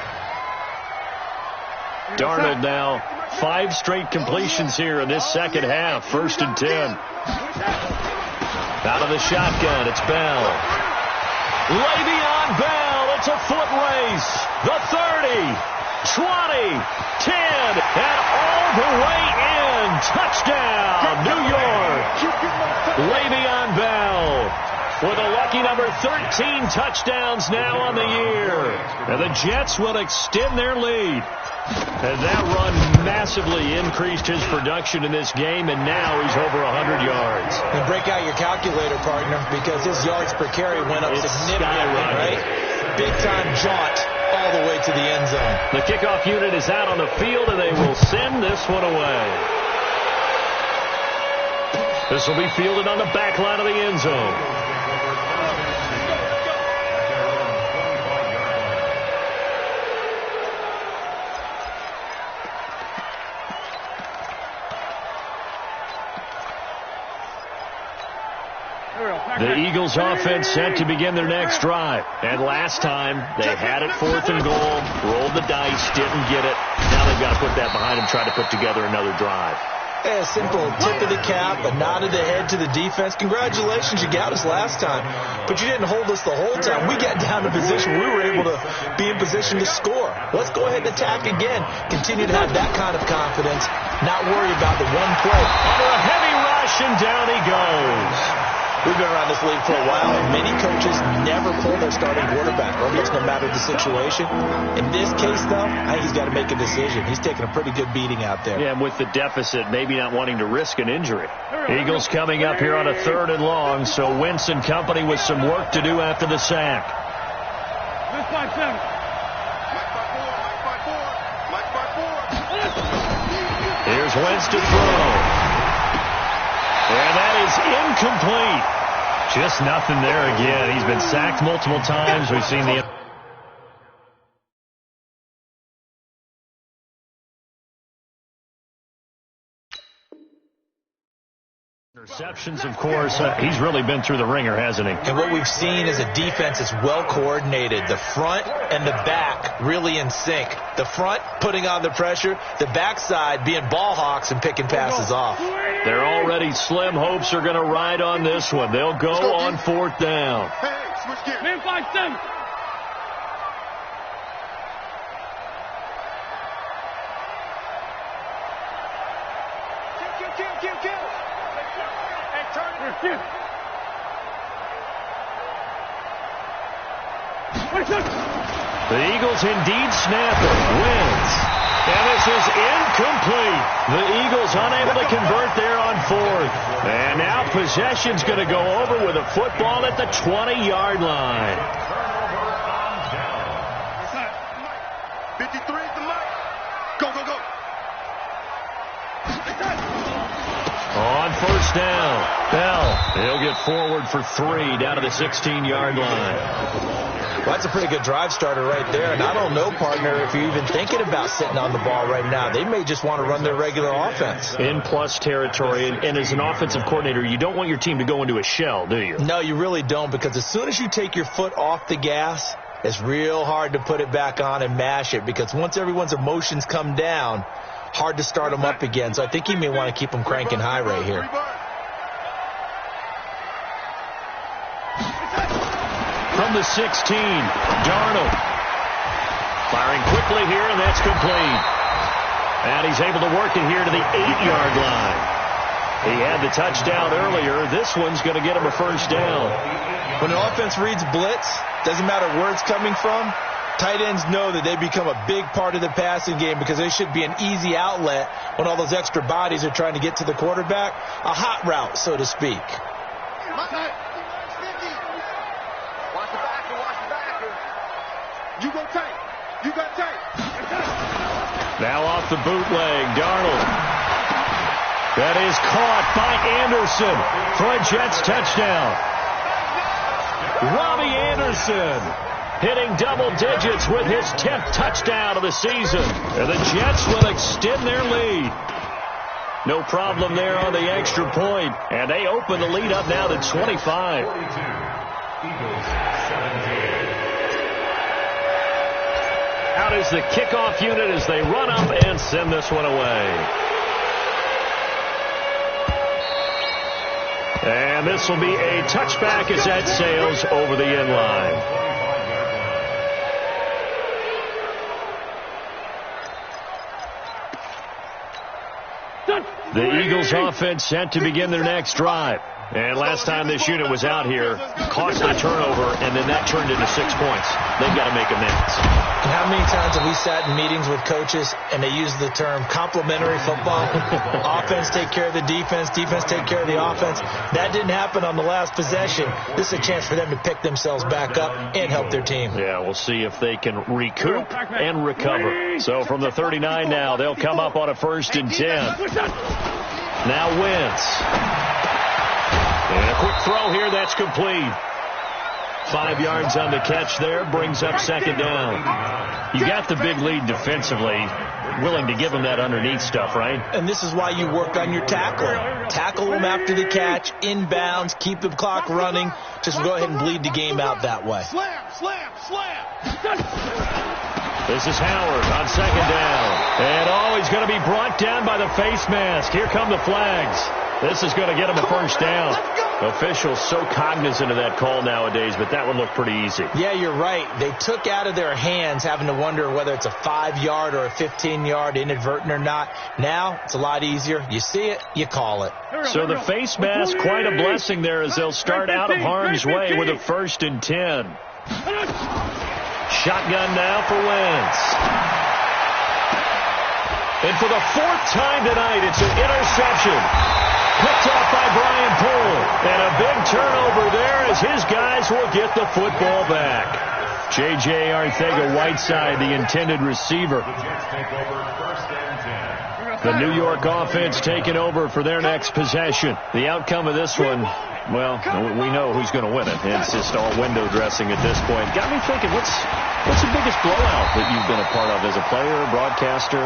Darnold now 5 straight completions here in this second half. 1st and 10. Out of the shotgun, it's Bell. Le'Veon Bell, it's a foot race. The 30, 20, 10, and all the way in. Touchdown, New York. Le'Veon Bell with a lucky number 13 touchdowns now on the year. And the Jets will extend their lead. And that run massively increased his production in this game, and now he's over 100 yards. And break out your calculator, partner, because his yards per carry went up significantly, right? Big-time jaunt all the way to the end zone. The kickoff unit is out on the field, and they will send this one away. This will be fielded on the back line of the end zone. The Eagles offense set to begin their next drive. And last time, they had it 4th and goal, rolled the dice, didn't get it. Now they've got to put that behind them, try to put together another drive. A simple tip of the cap, a nod of the head to the defense. Congratulations, you got us last time. But you didn't hold us the whole time. We got down to position. We were able to be in position to score. Let's go ahead and attack again. Continue to have that kind of confidence. Not worry about the one play. Under a heavy rush, and down he goes. We've been around this league for a while, and many coaches never pull their starting quarterback, almost no matter the situation. In this case, though, I think he's got to make a decision. He's taking a pretty good beating out there. Yeah, and with the deficit, maybe not wanting to risk an injury. Eagles coming up here on a 3rd and long, so Wentz and company with some work to do after the sack. Here's Wentz to throw. And that is incomplete. Just nothing there again. He's been sacked multiple times. We've seen the... Interceptions, of course. He's really been through the ringer, hasn't he? And what we've seen is a defense that's well coordinated. The front and the back really in sync. The front putting on the pressure, the backside being ball hawks and picking passes off. Their already slim hopes are going to ride on this one. They'll go on 4th down. Hey, switch gears. Man, 5-7. Kill. Hey, turn it. The Eagles indeed snap it. Wins. And this is incomplete. The Eagles unable to convert there on 4th. And now possession's going to go over with a football at the 20-yard line. 53 is the mark. Go. On first down, Bell. He'll get forward for 3 down to the 16-yard line. Well, that's a pretty good drive starter right there. And I don't know, partner, if you're even thinking about sitting on the ball right now. They may just want to run their regular offense. In plus territory. And as an offensive coordinator, you don't want your team to go into a shell, do you? No, you really don't, because as soon as you take your foot off the gas, it's real hard to put it back on and mash it, because once everyone's emotions come down, hard to start them up again. So I think you may want to keep them cranking high right here. From the 16, Darnold. Firing quickly here, and that's complete. And he's able to work it here to the 8-yard line. He had the touchdown earlier. This one's going to get him a first down. When an offense reads blitz, doesn't matter where it's coming from, tight ends know that they become a big part of the passing game, because they should be an easy outlet when all those extra bodies are trying to get to the quarterback. A hot route, so to speak. You go tight. You got tight. Now off the bootleg, Darnold. That is caught by Anderson for a Jets touchdown. Robbie Anderson hitting double digits with his 10th touchdown of the season. And the Jets will extend their lead. No problem there on the extra point. And they open the lead up now to 25. 42. Eagles 17. Out is the kickoff unit as they run up and send this one away. And this will be a touchback as that sails over the end line. The Eagles offense set to begin their next drive. And last time this unit was out here, cost a turnover, and then that turned into 6 points. They've got to make amends. And how many times have we sat in meetings with coaches and they use the term complementary football? Offense take care of the defense, defense take care of the offense. That didn't happen on the last possession. This is a chance for them to pick themselves back up and help their team. Yeah, we'll see if they can recoup and recover. So from the 39 now, they'll come up on a 1st and 10. Now Wentz. And a quick throw here, that's complete. 5 yards on the catch there, brings up 2nd down. You got the big lead defensively, willing to give them that underneath stuff, right? And this is why you work on your tackling. Tackle them after the catch, inbounds, keep the clock running. Just go ahead and bleed the game out that way. Slam, slam, slam. This is Howard on 2nd down. And he's going to be brought down by the face mask. Here come the flags. This is going to get him a first down. Officials so cognizant of that call nowadays, but that one looked pretty easy. Yeah, you're right. They took out of their hands having to wonder whether it's a 5-yard or a 15-yard inadvertent or not. Now, it's a lot easier. You see it, you call it. So the face mask, quite a blessing there as they'll start out of harm's way with a 1st and 10. Shotgun now for Wentz. And for the 4th time tonight, it's an interception. Picked off by Brian Poole. And a big turnover there as his guys will get the football back. J.J. Arcega-Whiteside, the intended receiver. The New York offense taking over for their next possession. The outcome of this one, well, we know who's going to win it. It's just all window dressing at this point. Got me thinking, what's the biggest blowout that you've been a part of as a player, broadcaster?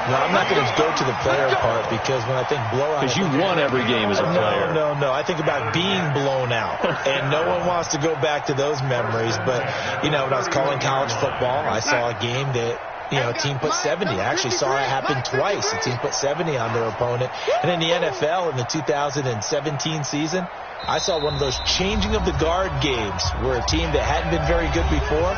No, I'm not going to go to the player part, because when I think blowout... Because you won every game as a player. No. I think about being blown out. And no one wants to go back to those memories. But, when I was calling college football, I saw a game that, a team put 70. I actually saw it happen twice. A team put 70 on their opponent. And in the NFL, in the 2017 season, I saw one of those changing of the guard games where a team that hadn't been very good before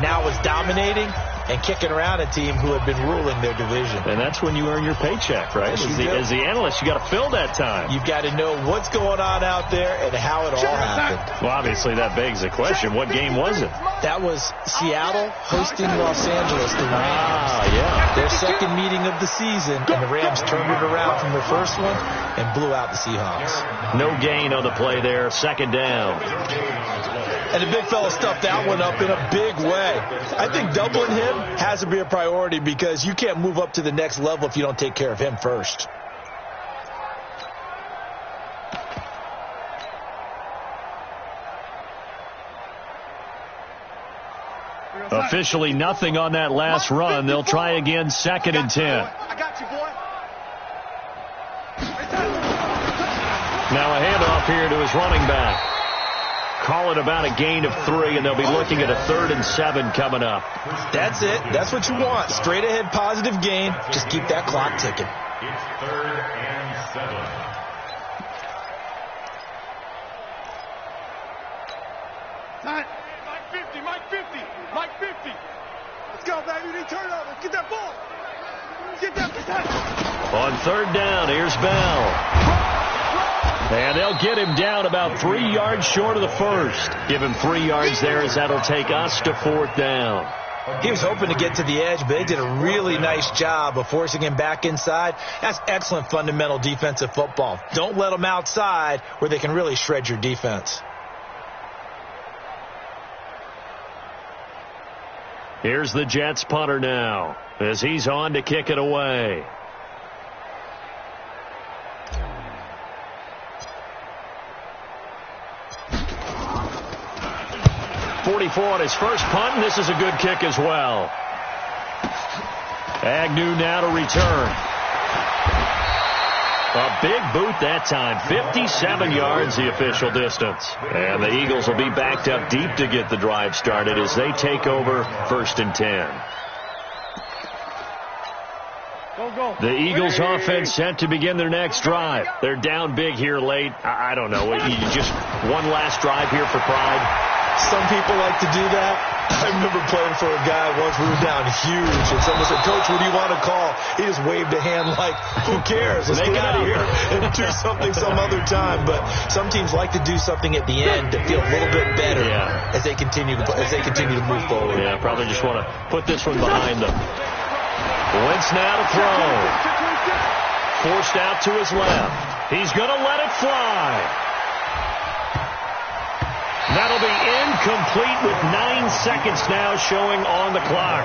now was dominating and kicking around a team who had been ruling their division. And that's when you earn your paycheck, right? Yes, as the analyst, you got to fill that time. You've got to know what's going on out there and how it all happened. Well, obviously, that begs the question, what game was it? That was Seattle hosting Los Angeles, the Rams. Yeah. Their second meeting of the season, and the Rams turned it around from their first one and blew out the Seahawks. No gain on the play there, 2nd down. And the big fella stuffed that one up in a big way. I think doubling him has to be a priority, because you can't move up to the next level if you don't take care of him first. Officially nothing on that last run. They'll try again, 2nd and 10. I got you, boy. Now a handoff here to his running back. Call it about a gain of 3, and they'll be looking at a 3rd and 7 coming up. That's it. That's what you want. Straight ahead positive gain. Just keep that clock ticking. It's 3rd and 7. Mike 50, Mike 50, Mike 50. Let's go, baby. They turn over. Get that ball. Get that. On 3rd down, here's Bell. And they'll get him down about 3 yards short of the first. Give him 3 yards there as that'll take us to 4th down. He was hoping to get to the edge, but they did a really nice job of forcing him back inside. That's excellent fundamental defensive football. Don't let them outside where they can really shred your defense. Here's the Jets punter now as he's on to kick it away. 44 on his first punt, and this is a good kick as well. Agnew now to return. A big boot that time. 57 yards the official distance. And the Eagles will be backed up deep to get the drive started as they take over 1st and 10. The Eagles offense set to begin their next drive. They're down big here late. I don't know. You just one last drive here for pride. Some people like to do that. I remember playing for a guy once. We were down huge, and someone said, "Coach, what do you want to call?" He just waved a hand like, "Who cares? Let's get out of here and do something some other time." But some teams like to do something at the end to feel a little bit better as they continue to move forward. Yeah, probably just want to put this one behind them. Wentz now to throw. Forced out to his left. He's going to let it fly. That'll be incomplete with 9 seconds now showing on the clock.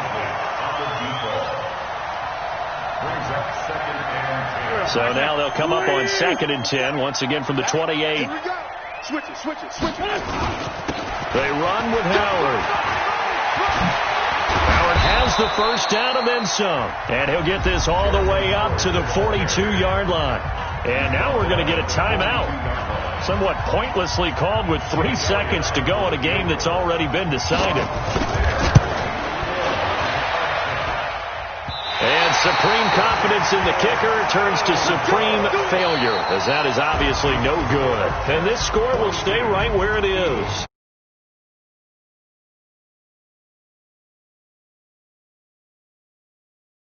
So now they'll come up on 2nd and 10, once again from the 28. Switch it. They run with Howard. Howard has the first down and then some. And he'll get this all the way up to the 42-yard line. And now we're going to get a timeout. Somewhat pointlessly called with 3 seconds to go in a game that's already been decided. And supreme confidence in the kicker turns to supreme failure, as that is obviously no good. And this score will stay right where it is.